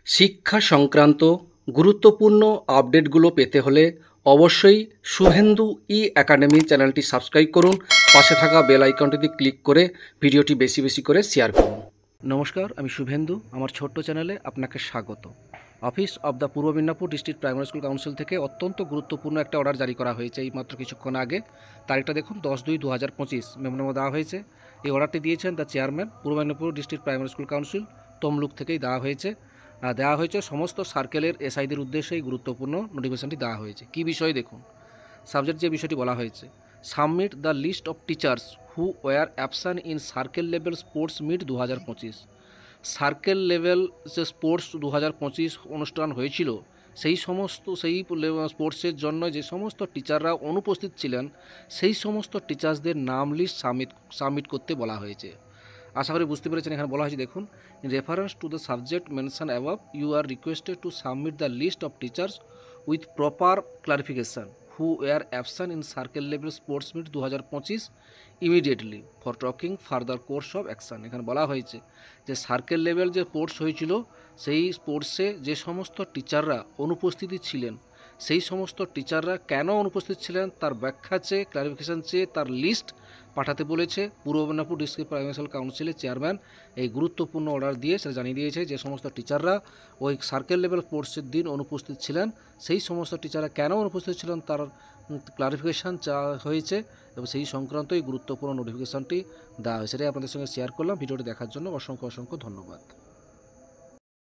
শিক্ষা সংক্রান্ত গুরুত্বপূর্ণ আপডেটগুলো পেতে হলে অবশ্যই শুভেন্দু একাডেমি চ্যানেলটি সাবস্ক্রাইব করুন। পাশে থাকা বেল আইকনটিতে ক্লিক করে ভিডিওটি বেশি বেশি করে শেয়ার করুন। নমস্কার, আমি শুভেন্দু। আমার ছোট্ট চ্যানেলে আপনাকে স্বাগত। Office of the Purba Medinipur district primary school council থেকে অত্যন্ত গুরুত্বপূর্ণ একটা অর্ডার জারি করা হয়েছে এই মাত্র কিছুক্ষণ আগে। তারিখটা দেখুন 10/2/2025 মেমোরান্ডাম দেওয়া হয়েছে। এই অর্ডারটি দিয়েছেন the chairman Purba Medinipur district primary school council, Tamluk থেকেই দেওয়া হয়েছে সমস্ত সার্কেলের এসআইদের উদ্দেশ্যে এই গুরুত্বপূর্ণ নোটিফিকেশনটি দেওয়া হয়েছে। কী বিষয় দেখুন, সাবজেক্ট যে বিষয়টি বলা হয়েছে, submit the list of teachers who were absent in circle level sports meet 2025। Circle level যে স্পোর্টস 2025 অনুষ্ঠান হয়েছিল সেই স্পোর্টসের জন্য যে সমস্ত টিচাররা অনুপস্থিত ছিলেন সেই সমস্ত টিচার্সদের নাম লিস্ট সাবমিট করতে বলা হয়েছে। আশা করি বুঝতে পেরেছেন। এখানে বলা হয়েছে দেখুন, in reference to the subject mention above you are requested to submit the list of teachers with proper clarification who were absent in circle level sports meet 2025 immediately for taking further course of action. এখানে বলা হয়েছে যে circle level যে sports হয়েছিল সেই স্পোর্টসে যে সমস্ত টিচাররা অনুপস্থিতি ছিলেন সেই সমস্ত টিচাররা কেন অনুপস্থিত ছিলেন তার ব্যাখ্যা চেয়ে, ক্লারিফিকেশান চেয়ে তার লিস্ট পাঠাতে বলেছে পূর্ব মেদিনীপুর ডিস্ট্রিক্ট প্রাইমারি স্কুল কাউন্সিলের চেয়ারম্যান। এই গুরুত্বপূর্ণ অর্ডার দিয়ে সেটা জানিয়ে দিয়েছে যে সমস্ত টিচাররা ওই সার্কেল লেভেল স্পোর্টসের দিন অনুপস্থিত ছিলেন সেই সমস্ত টিচাররা কেন অনুপস্থিত ছিলেন তার ক্লারিফিকেশান চাওয়া হয়েছে এবং সেই সংক্রান্ত এই গুরুত্বপূর্ণ নোটিফিকেশানটি দেওয়া হয়েছে। সেটাই আপনাদের সঙ্গে শেয়ার করলাম। ভিডিওটি দেখার জন্য অসংখ্য ধন্যবাদ।